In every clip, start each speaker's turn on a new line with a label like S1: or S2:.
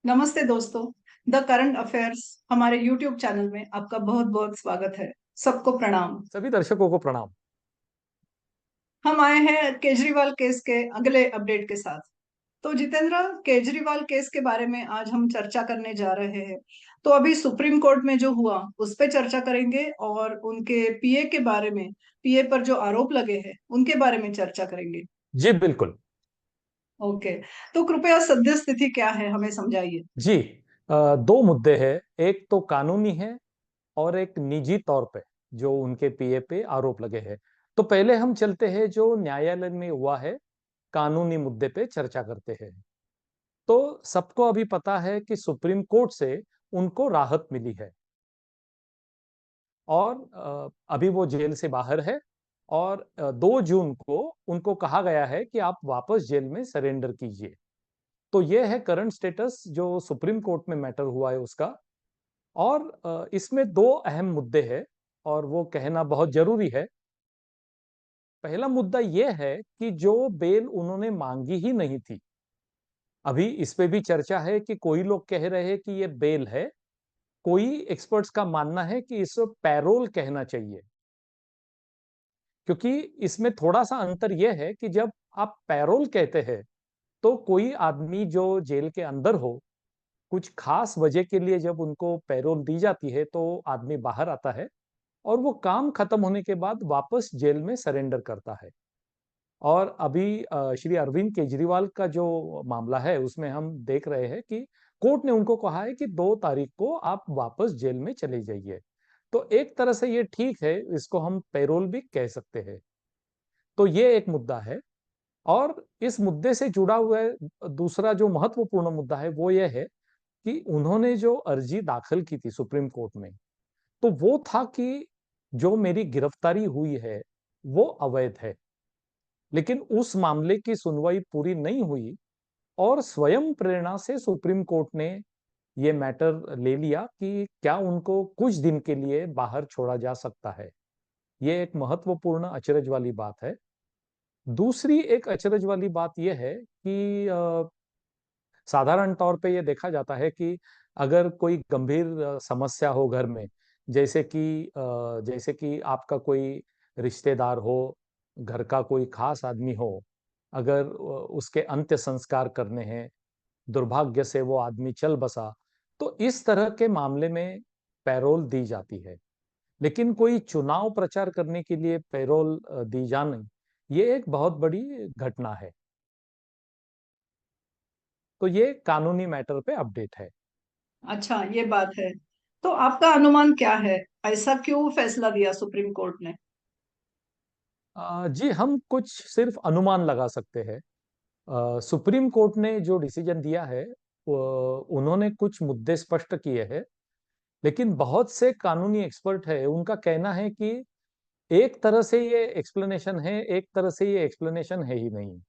S1: नमस्ते दोस्तों। The current affairs हमारे यूट्यूब चैनल में आपका बहुत बहुत स्वागत है। सबको प्रणाम।
S2: सभी दर्शकों को प्रणाम।
S1: हम आए हैं केजरीवाल केस के अगले अपडेट के साथ। तो जितेंद्र, केजरीवाल केस के बारे में आज हम चर्चा करने जा रहे हैं। तो अभी सुप्रीम कोर्ट में जो हुआ उस पे चर्चा करेंगे और उनके पीए के बारे में, पीए पर जो आरोप लगे हैं उनके बारे में चर्चा करेंगे।
S2: जी बिल्कुल।
S1: ओके। तो कृपया सद्य स्थिति क्या है हमें समझाइए।
S2: जी, दो मुद्दे हैं। एक तो कानूनी है और एक निजी तौर पे जो उनके पीए पे आरोप लगे हैं। तो पहले हम चलते हैं जो न्यायालय में हुआ है, कानूनी मुद्दे पे चर्चा करते हैं। तो सबको अभी पता है कि सुप्रीम कोर्ट से उनको राहत मिली है और अभी वो जेल से बाहर है। और 2 जून को उनको कहा गया है कि आप वापस जेल में सरेंडर कीजिए। तो ये है करंट स्टेटस जो सुप्रीम कोर्ट में मैटर हुआ है उसका। और इसमें 2 अहम मुद्दे हैं और वो कहना बहुत जरूरी है। पहला मुद्दा ये है कि जो बेल उन्होंने मांगी ही नहीं थी, अभी इस पे भी चर्चा है कि कोई लोग कह रहे हैं कि ये बेल है, कोई एक्सपर्ट्स का मानना है कि इसे पैरोल कहना चाहिए। क्योंकि इसमें थोड़ा सा अंतर यह है कि जब आप पैरोल कहते हैं तो कोई आदमी जो जेल के अंदर हो, कुछ खास वजह के लिए जब उनको पैरोल दी जाती है तो आदमी बाहर आता है और वो काम खत्म होने के बाद वापस जेल में सरेंडर करता है। और अभी श्री अरविंद केजरीवाल का जो मामला है उसमें हम देख रहे हैं कि कोर्ट ने उनको कहा है कि 2 तारीख को आप वापस जेल में चले जाइए। तो एक तरह से ये ठीक है, इसको हम पैरोल भी कह सकते हैं। तो ये एक मुद्दा है। और इस मुद्दे से जुड़ा हुआ दूसरा जो महत्वपूर्ण मुद्दा है वो ये है कि उन्होंने जो अर्जी दाखिल की थी सुप्रीम कोर्ट में, तो वो था कि जो मेरी गिरफ्तारी हुई है वो अवैध है। लेकिन उस मामले की सुनवाई पूरी नहीं हुई और स्वयं प्रेरणा से सुप्रीम कोर्ट ने ये मैटर ले लिया कि क्या उनको कुछ दिन के लिए बाहर छोड़ा जा सकता है। ये एक महत्वपूर्ण अचरज वाली बात है। दूसरी एक अचरज वाली बात यह है कि साधारण तौर पे ये देखा जाता है कि अगर कोई गंभीर समस्या हो घर में, जैसे कि आपका कोई रिश्तेदार हो, घर का कोई खास आदमी हो, अगर उसके अंत्य संस्कार करने हैं, दुर्भाग्य से वो आदमी चल बसा, तो इस तरह के मामले में पैरोल दी जाती है। लेकिन कोई चुनाव प्रचार करने के लिए पैरोल दी जाना, ये एक बहुत बड़ी घटना है। तो ये कानूनी मैटर पे अपडेट है।
S1: अच्छा, ये बात है। तो आपका अनुमान क्या है? ऐसा क्यों फैसला दिया सुप्रीम कोर्ट ने?
S2: जी, हम कुछ सिर्फ अनुमान लगा सकते हैं। सुप्रीम कोर्ट ने जो डिसीजन दिया है, उन्होंने कुछ मुद्दे स्पष्ट किए हैं। लेकिन बहुत से कानूनी एक्सपर्ट है, उनका कहना है कि एक तरह से ये एक्सप्लेनेशन है, एक तरह से ये एक्सप्लेनेशन है ही नहीं।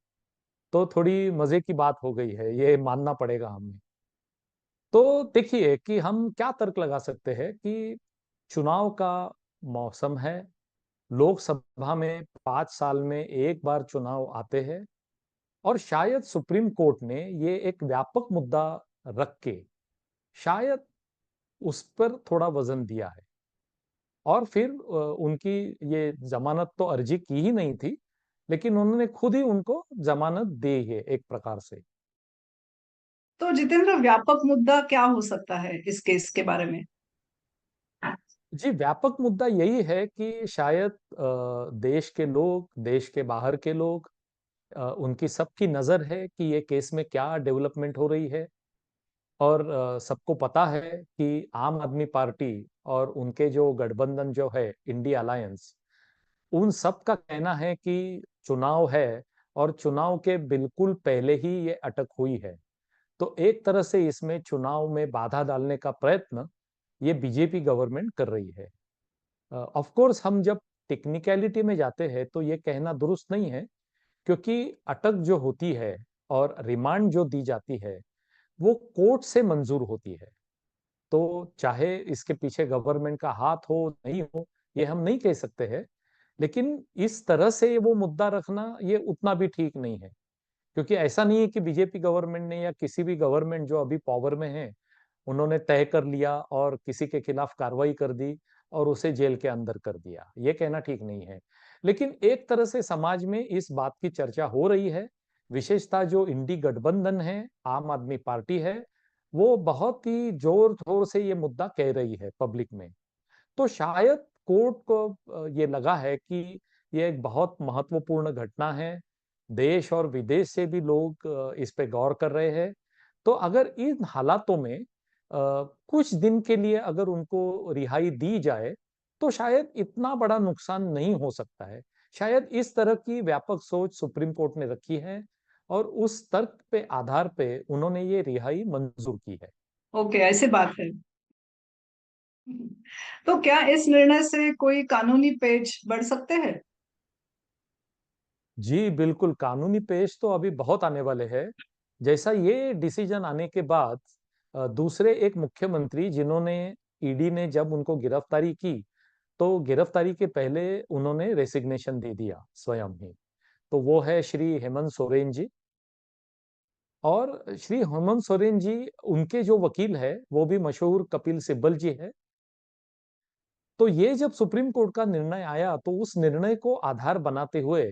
S2: तो थोड़ी मजे की बात हो गई है, ये मानना पड़ेगा हमें। तो देखिए कि हम क्या तर्क लगा सकते हैं कि चुनाव का मौसम है, लोकसभा में 5 साल में एक बार चुनाव आते हैं और शायद सुप्रीम कोर्ट ने ये एक व्यापक मुद्दा रख के शायद उस पर थोड़ा वजन दिया है। और फिर उनकी ये जमानत तो अर्जी की ही नहीं थी, लेकिन उन्होंने खुद ही उनको जमानत दी है एक प्रकार से।
S1: तो जितेंद्र, व्यापक मुद्दा क्या हो सकता है इस केस के बारे में?
S2: जी, व्यापक मुद्दा यही है कि शायद देश के लोग, देश के बाहर के लोग, उनकी सबकी नजर है कि ये केस में क्या डेवलपमेंट हो रही है। और सबको पता है कि आम आदमी पार्टी और उनके जो गठबंधन जो है इंडिया अलायंस, उन सब का कहना है कि चुनाव है और चुनाव के बिल्कुल पहले ही ये अटक हुई है। तो एक तरह से इसमें चुनाव में बाधा डालने का प्रयत्न ये बीजेपी गवर्नमेंट कर रही है। ऑफ कोर्स हम जब टेक्निकलिटी में जाते हैं तो ये कहना दुरुस्त नहीं है, क्योंकि अटक जो होती है और रिमांड जो दी जाती है वो कोर्ट से मंजूर होती है। तो चाहे इसके पीछे गवर्नमेंट का हाथ हो नहीं हो, ये हम नहीं कह सकते हैं। लेकिन इस तरह से वो मुद्दा रखना ये उतना भी ठीक नहीं है, क्योंकि ऐसा नहीं है कि बीजेपी गवर्नमेंट ने या किसी भी गवर्नमेंट जो अभी पावर में है उन्होंने तय कर लिया और किसी के खिलाफ कार्रवाई कर दी और उसे जेल के अंदर कर दिया, ये कहना ठीक नहीं है। लेकिन एक तरह से समाज में इस बात की चर्चा हो रही है, विशेषतः जो इंडी गठबंधन है, आम आदमी पार्टी है, वो बहुत ही जोर शोर से ये मुद्दा कह रही है पब्लिक में। तो शायद कोर्ट को ये लगा है कि ये एक बहुत महत्वपूर्ण घटना है, देश और विदेश से भी लोग इस पे गौर कर रहे हैं। तो अगर इन हालातों में कुछ दिन के लिए अगर उनको रिहाई दी जाए, तो शायद इतना बड़ा नुकसान नहीं हो सकता है। शायद इस तरह की व्यापक सोच सुप्रीम कोर्ट ने रखी है और उस तर्क पे आधार पे उन्होंने ये रिहाई मंजूर की है।
S1: ओके, ऐसी बात है। तो क्या इस निर्णय से कोई कानूनी पेच बढ़ सकते हैं?
S2: जी, बिल्कुल, कानूनी पेच तो अभी बहुत आने वाले हैं। जैसा ये डिसीजन आने के बाद दूसरे एक मुख्यमंत्री जिन्होंने ईडी ने जब उनको गिरफ्तारी की, तो गिरफ्तारी के पहले उन्होंने रेसिग्नेशन दे दिया स्वयं ही। तो वो है श्री हेमंत सोरेन जी। और श्री हेमंत सोरेन जी, उनके जो वकील है, वो भी मशहूर कपिल सिब्बल जी है। तो ये जब सुप्रीम कोर्ट का निर्णय आया, तो उस निर्णय को आधार बनाते हुए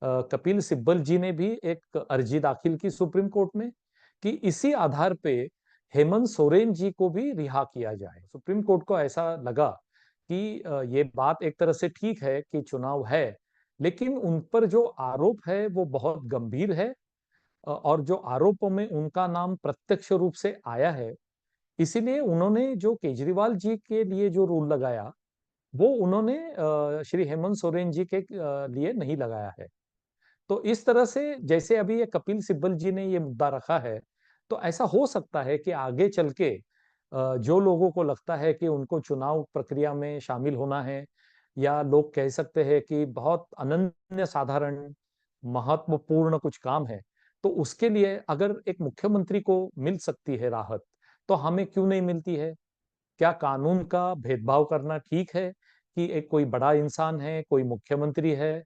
S2: कपिल सिब्बल जी ने भी एक अर्जी दाखिल की सुप्रीम कोर्ट में कि इसी आधार पे हेमंत सोरेन जी को भी रिहा किया जाए। सुप्रीम कोर्ट को ऐसा लगा कि ये बात एक तरह से ठीक है कि चुनाव है, लेकिन उन पर जो आरोप है वो बहुत गंभीर है। और जो आरोपों में उनका नाम प्रत्यक्ष रूप से आया है, इसीलिए उन्होंने जो केजरीवाल जी के लिए जो रूल लगाया, वो उन्होंने श्री हेमंत सोरेन जी के लिए नहीं लगाया है। तो इस तरह से जैसे अभी ये कपिल सिब्बल जी ने ये मुद्दा रखा है, तो ऐसा हो सकता है कि आगे चल के जो लोगों को लगता है कि उनको चुनाव प्रक्रिया में शामिल होना है, या लोग कह सकते हैं कि बहुत अनन्य साधारण महत्वपूर्ण कुछ काम है, तो उसके लिए अगर एक मुख्यमंत्री को मिल सकती है राहत, तो हमें क्यों नहीं मिलती है? क्या कानून का भेदभाव करना ठीक है कि एक कोई बड़ा इंसान है, कोई मुख्यमंत्री है,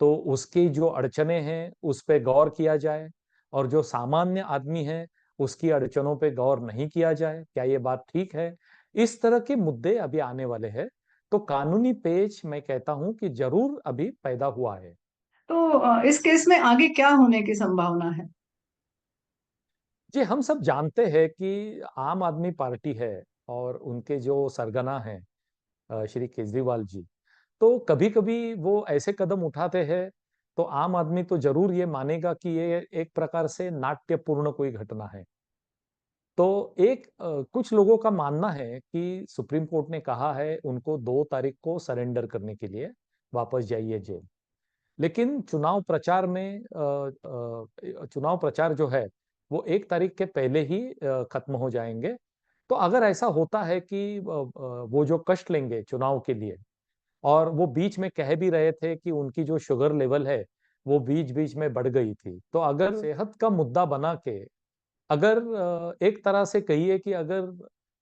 S2: तो उसकी जो अड़चने हैं उस पे गौर किया जाए, और जो सामान्य आदमी है उसकी अड़चनों पे गौर नहीं किया जाए? क्या ये बात ठीक है? इस तरह के मुद्दे अभी आने वाले हैं। तो कानूनी पेच मैं कहता हूं कि जरूर अभी पैदा हुआ है।
S1: तो इस केस में आगे क्या होने की संभावना है?
S2: जी, हम सब जानते हैं कि आम आदमी पार्टी है और उनके जो सरगना हैं श्री केजरीवाल जी, तो कभी-कभी वो ऐसे कदम उठाते हैं, तो आम आदमी तो जरूर ये मानेगा कि ये एक प्रकार से नाट्यपूर्ण कोई घटना है। तो कुछ लोगों का मानना है कि सुप्रीम कोर्ट ने कहा है उनको 2 तारीख को सरेंडर करने के लिए, वापस जाइए जेल। लेकिन चुनाव प्रचार जो है, वो 1 तारीख के पहले ही खत्म हो जाएंगे। तो अगर ऐसा होता है कि वो जो कष्ट लेंगे चुनाव के लिए, और वो बीच में कह भी रहे थे कि उनकी जो शुगर लेवल है, वो बीच-बीच में बढ़ गई थी। तो अगर सेहत का मुद्दा बना के, अगर एक तरह से कहिए कि अगर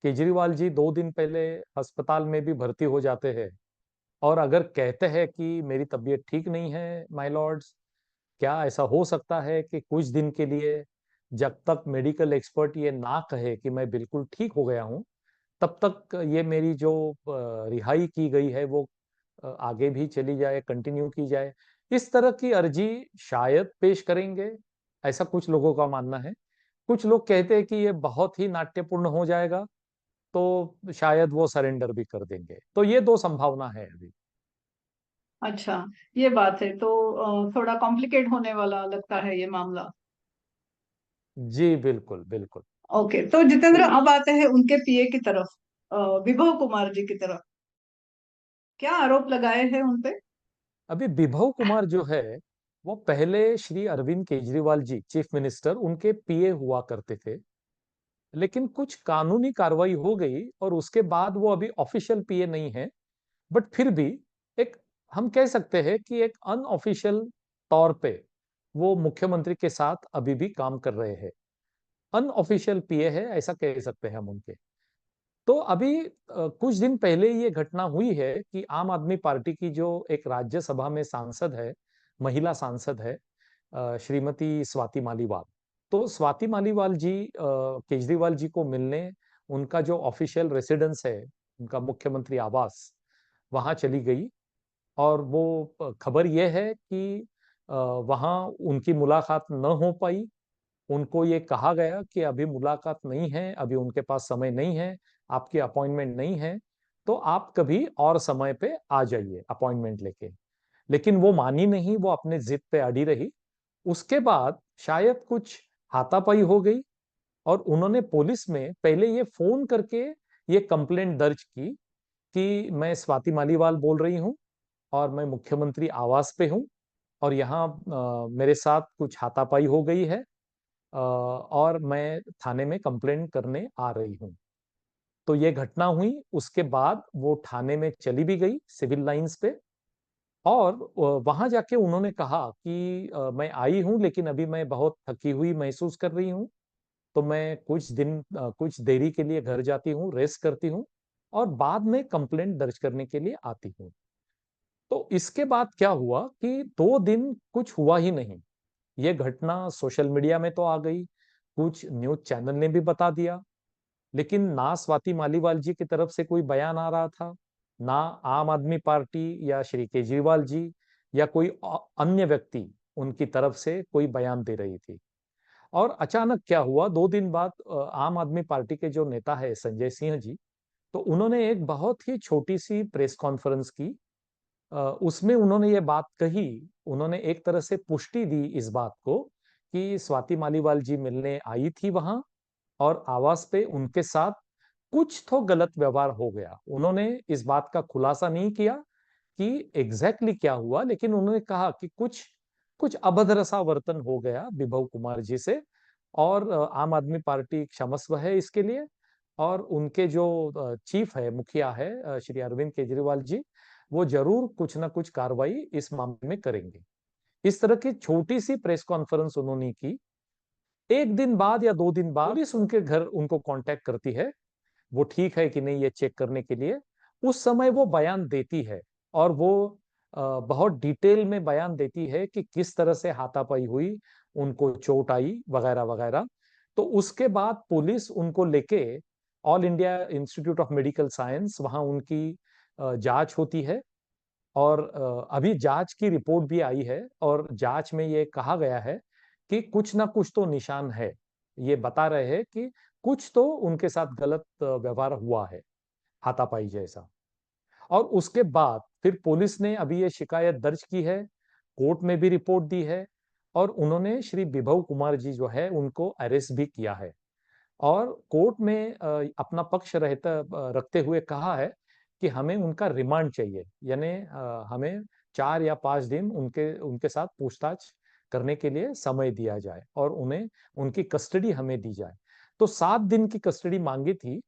S2: केजरीवाल जी 2 दिन पहले अस्पताल में भी भर्ती हो जाते हैं और अगर कहते हैं कि मेरी तबीयत ठीक नहीं है माय लॉर्ड्स, क्या ऐसा हो सकता है कि कुछ दिन के लिए, जब तक मेडिकल एक्सपर्ट ये ना कहे कि मैं बिल्कुल ठीक हो गया हूँ, तब तक ये मेरी जो रिहाई की गई है वो आगे भी चली जाए, कंटिन्यू की जाए। इस तरह की अर्जी शायद पेश करेंगे, ऐसा कुछ लोगों का मानना है। कुछ लोग कहते हैं कि ये बहुत ही नाट्यपूर्ण हो जाएगा, तो शायद वो सरेंडर भी कर देंगे। तो ये 2 संभावना है अभी।
S1: अच्छा, ये बात है। तो थोड़ा कॉम्प्लिकेट होने वाला लगता है ये मामला।
S2: जी, बिल्कुल, बिल्कुल।
S1: ओके, तो जितेंद्र, अब आते हैं उनके पीए की तरफ, विभव कुमार जी की तरफ। क्या आरोप लगाए हैं उनपे?
S2: अभी विभव कुमार जो है, वो पहले श्री अरविंद केजरीवाल जी, चीफ मिनिस्टर, उनके पीए हुआ करते थे। लेकिन कुछ कानूनी कार्रवाई हो गई और उसके बाद वो अभी ऑफिशियल पीए नहीं है। बट फिर भी एक, हम कह सकते हैं कि एक अनऑफिशियल तौर पे वो मुख्यमंत्री के साथ अभी भी काम कर रहे हैं। अनऑफिशियल पीए है, ऐसा कह सकते हैं हम उनके। तो अभी कुछ दिन पहले ये घटना हुई है कि आम आदमी पार्टी की जो एक राज्यसभा में सांसद है, महिला सांसद है, श्रीमती स्वाति मालीवाल। तो स्वाति मालीवाल जी केजरीवाल जी को मिलने उनका जो ऑफिशियल रेसिडेंस है, उनका मुख्यमंत्री आवास, वहां चली गई। और वो खबर ये है कि वहां उनकी मुलाकात न हो पाई। उनको ये कहा गया कि अभी मुलाकात नहीं है, अभी उनके पास समय नहीं है, आपकी अपॉइंटमेंट नहीं है, तो आप कभी और समय पे आ जाइए अपॉइंटमेंट लेके। लेकिन वो मानी नहीं, वो अपने जिद पे अड़ी रही। उसके बाद शायद कुछ हाथापाई हो गई और उन्होंने पुलिस में पहले ये फोन करके ये कंप्लेंट दर्ज की कि मैं स्वाति मालीवाल बोल रही हूँ और मैं मुख्यमंत्री आवास पे हूँ और यहाँ मेरे साथ कुछ हाथापाई हो गई है और मैं थाने में कंप्लेंट करने आ रही हूँ। तो ये घटना हुई, उसके बाद वो थाने में चली भी गई सिविल लाइंस पे। और वहां जाके उन्होंने कहा कि मैं आई हूँ लेकिन अभी मैं बहुत थकी हुई महसूस कर रही हूँ, तो मैं कुछ देरी के लिए घर जाती हूँ, रेस्ट करती हूँ और बाद में कंप्लेंट दर्ज करने के लिए आती हूँ। तो इसके बाद क्या हुआ कि 2 दिन कुछ हुआ ही नहीं। ये घटना सोशल मीडिया में तो आ गई, कुछ न्यूज चैनल ने भी बता दिया, लेकिन ना स्वाति मालीवाल जी की तरफ से कोई बयान आ रहा था, ना आम आदमी पार्टी या श्री केजरीवाल जी या कोई अन्य व्यक्ति उनकी तरफ से कोई बयान दे रही थी। और अचानक क्या हुआ, 2 दिन बाद आम आदमी पार्टी के जो नेता है संजय सिंह जी, तो उन्होंने एक बहुत ही छोटी सी प्रेस कॉन्फ्रेंस की। उसमें उन्होंने ये बात कही, उन्होंने एक तरह से पुष्टि दी इस बात को कि स्वाति मालीवाल जी मिलने आई थी वहां और आवास पे उनके साथ कुछ तो गलत व्यवहार हो गया। उन्होंने इस बात का खुलासा नहीं किया कि एग्जैक्टली क्या हुआ, लेकिन उन्होंने कहा कि कुछ कुछ अभद्र सा वर्तन हो गया विभव कुमार जी से। और आम आदमी पार्टी क्षमस्व है इसके लिए। और उनके जो चीफ है, मुखिया है, श्री अरविंद केजरीवाल जी, वो जरूर कुछ ना कुछ कार्रवाई इस मामले में करेंगे। इस तरह की छोटी सी प्रेस कॉन्फ्रेंस उन्होंने की। 1 दिन बाद या 2 दिन बाद पुलिस उनके घर उनको कांटेक्ट करती है, वो ठीक है कि नहीं ये चेक करने के लिए। उस समय वो बयान देती है और वो बहुत डिटेल में बयान देती है कि किस तरह से हाथापाई हुई, उनको चोट आई वगैरह वगैरह। तो उसके बाद पुलिस उनको लेके all India institute of medical science, वहां उनकी जांच होती है। और अभी जांच की रिपोर्ट भी आई है और जांच में ये कहा गया है कि कुछ ना कुछ तो निशान है। ये बता रहे हैं कि कुछ तो उनके साथ गलत व्यवहार हुआ है, हाथापाई जैसा। और उसके बाद फिर पुलिस ने अभी ये शिकायत दर्ज की है, कोर्ट में भी रिपोर्ट दी है और उन्होंने श्री विभव कुमार जी जो है उनको अरेस्ट भी किया है। और कोर्ट में अपना पक्ष रखते हुए कहा है कि हमें उनका रिमांड चाहिए, यानी हमें 4 या 5 दिन उनके उनके साथ पूछताछ करने के लिए समय दिया जाए और उन्हें उनकी कस्टडी हमें दी जाए। तो 7 दिन की कस्टडी मांगी थी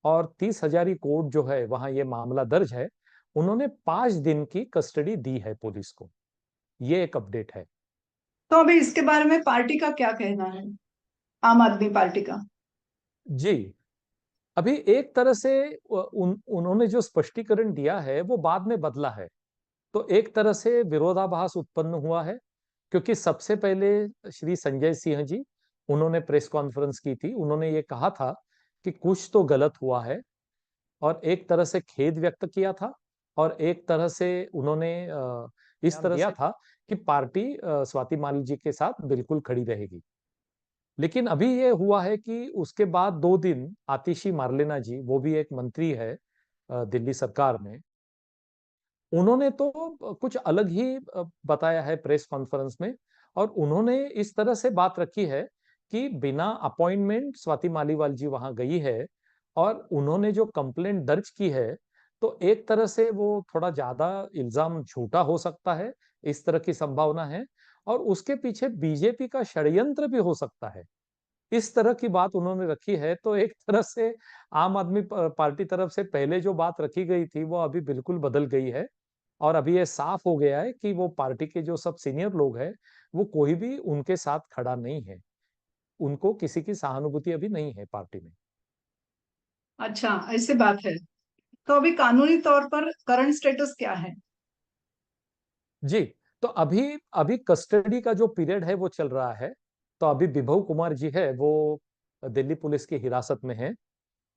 S2: और 30 हजारी कोर्ट जो है वहां ये मामला दर्ज है। उन्होंने 5 दिन की कस्टडी दी है पुलिस को। ये एक अपडेट है।
S1: तो अभी इसके बारे में पार्टी का क्या कहना है, आम आदमी पार्टी का?
S2: जी, अभी एक तरह से उन्होंने जो स्पष्टीकरण दिया है वो बाद में बदला है। तो एक तरह से विरोधाभास उत्पन्न हुआ है, क्योंकि सबसे पहले श्री संजय सिंह जी, उन्होंने प्रेस कॉन्फ्रेंस की थी, उन्होंने ये कहा था कि कुछ तो गलत हुआ है और एक तरह से खेद व्यक्त किया था। और एक तरह से उन्होंने इस तरह दिया था कि पार्टी स्वाति माली जी के साथ बिल्कुल खड़ी रहेगी। लेकिन अभी ये हुआ है कि उसके बाद 2 दिन आतिशी मार्लेना जी, वो भी एक मंत्री है दिल्ली सरकार में, उन्होंने तो कुछ अलग ही बताया है प्रेस कॉन्फ्रेंस में। और उन्होंने इस तरह से बात रखी है कि बिना अपॉइंटमेंट स्वाति मालीवाल जी वहां गई है और उन्होंने जो कंप्लेंट दर्ज की है, तो एक तरह से वो थोड़ा ज्यादा इल्जाम झूठा हो सकता है, इस तरह की संभावना है। और उसके पीछे बीजेपी का षड्यंत्र भी हो सकता है, इस तरह की बात उन्होंने रखी है। तो एक तरह से आम आदमी पार्टी तरफ से पहले जो बात रखी गई थी वो अभी बिल्कुल बदल गई है। और अभी ये साफ हो गया है कि वो पार्टी के जो सब सीनियर लोग हैं, वो कोई भी उनके साथ खड़ा नहीं है। उनको किसी की सहानुभूति अभी नहीं है पार्टी में।
S1: अच्छा, ऐसी बात है। तो अभी कानूनी तौर पर करंट स्टेटस क्या है?
S2: जी, तो अभी अभी कस्टडी का जो पीरियड है वो चल रहा है। तो अभी विभव कुमार जी है वो दिल्ली पुलिस की हिरासत में है।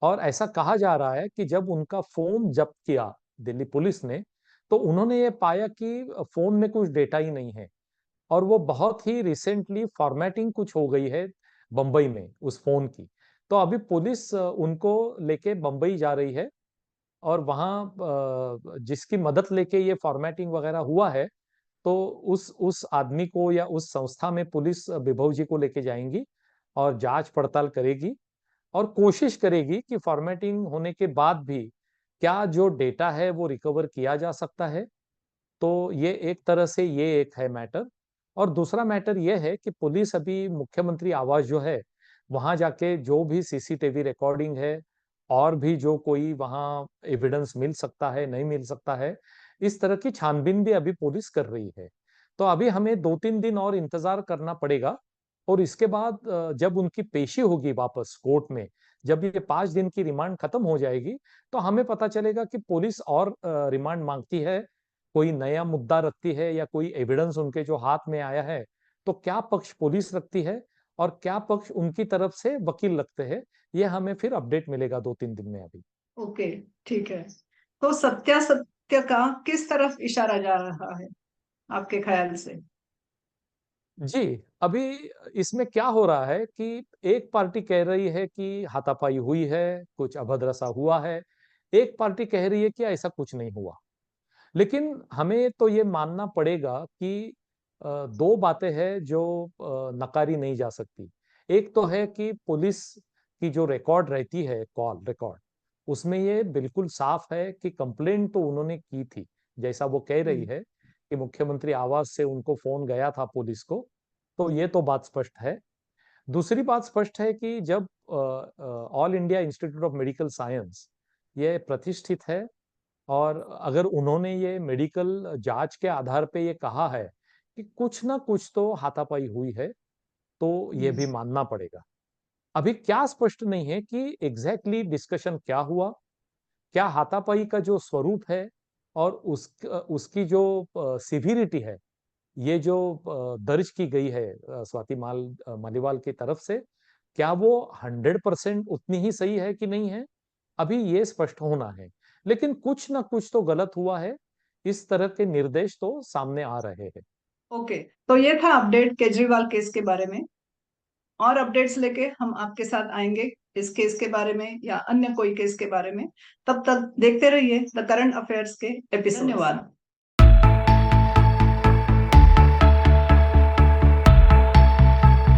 S2: और ऐसा कहा जा रहा है कि जब उनका फोन जब्त किया दिल्ली पुलिस ने, तो उन्होंने ये पाया कि फोन में कुछ डेटा ही नहीं है। और वो बहुत ही रिसेंटली फॉर्मेटिंग कुछ हो गई है बंबई में उस फोन की। तो अभी पुलिस उनको लेके बंबई जा रही है। और वहाँ जिसकी मदद लेके ये फॉर्मेटिंग वगैरह हुआ है, तो उस आदमी को या उस संस्था में पुलिस विभव जी को लेके जाएंगी और जांच पड़ताल करेगी। और कोशिश करेगी कि फॉर्मेटिंग होने के बाद भी क्या जो डेटा है वो रिकवर किया जा सकता है। तो ये एक तरह से ये एक है मैटर। और दूसरा मैटर ये है कि पुलिस अभी मुख्यमंत्री आवास जो है वहां जाके जो भी सीसीटीवी रिकॉर्डिंग है और भी जो कोई वहां एविडेंस मिल सकता है नहीं मिल सकता है, इस तरह की छानबीन भी अभी पुलिस कर रही है। तो अभी हमें 2-3 दिन और इंतजार करना पड़ेगा। और इसके बाद जब उनकी पेशी होगी वापस कोर्ट में, जब ये 5 दिन की रिमांड खत्म हो जाएगी, तो हमें पता चलेगा कि पुलिस और रिमांड मांगती है, कोई नया मुद्दा रखती है या कोई एविडेंस उनके जो हाथ में आया है, तो क्या पक्ष पुलिस रखती है और क्या पक्ष उनकी तरफ से वकील रखते हैं। ये हमें फिर अपडेट मिलेगा 2-3 दिन में अभी।
S1: ओके, ठीक है। तो सत्यासत्य का किस तरफ इशारा जा रहा है आपके ख्याल से?
S2: जी, अभी इसमें क्या हो रहा है कि एक पार्टी कह रही है कि हाथापाई हुई है, कुछ अभद्र सा हुआ है। एक पार्टी कह रही है कि ऐसा कुछ नहीं हुआ। लेकिन हमें तो ये मानना पड़ेगा कि दो बातें हैं जो नकारी नहीं जा सकती। एक तो है कि पुलिस की जो रिकॉर्ड रहती है, कॉल रिकॉर्ड, उसमें ये बिल्कुल साफ है कि कंप्लेंट तो उन्होंने की थी। जैसा वो कह रही
S1: हम्म।
S2: है कि मुख्यमंत्री आवास से उनको फोन गया था पुलिस को, तो ये तो बात स्पष्ट है। दूसरी बात स्पष्ट है कि जब all India institute of medical science ये प्रतिष्ठित है, और अगर उन्होंने ये मेडिकल जांच के आधार पे ये कहा है कि कुछ ना कुछ तो हाथापाई हुई है, तो ये
S1: हम्म।
S2: भी मानना पड़ेगा। अभी क्या स्पष्ट नहीं है कि एग्जैक्टली डिस्कशन क्या हुआ, क्या हाथापाई का जो स्वरूप है और उसकी जो सिविरिटी है, ये जो दर्ज की गई है स्वाति मालीवाल की तरफ से, क्या वो 100% उतनी ही सही है कि नहीं है, अभी ये स्पष्ट होना है। लेकिन कुछ ना कुछ तो गलत हुआ है, इस तरह के निर्देश तो सामने आ रहे हैं।
S1: ओके, तो ये था अपडेट केजरीवाल केस के बारे में। और अपडेट्स लेके हम आपके साथ आएंगे इस केस के बारे में या अन्य कोई केस के बारे में। तब तक देखते रहिए द करंट अफेयर्स के एपिसोड। धन्यवाद।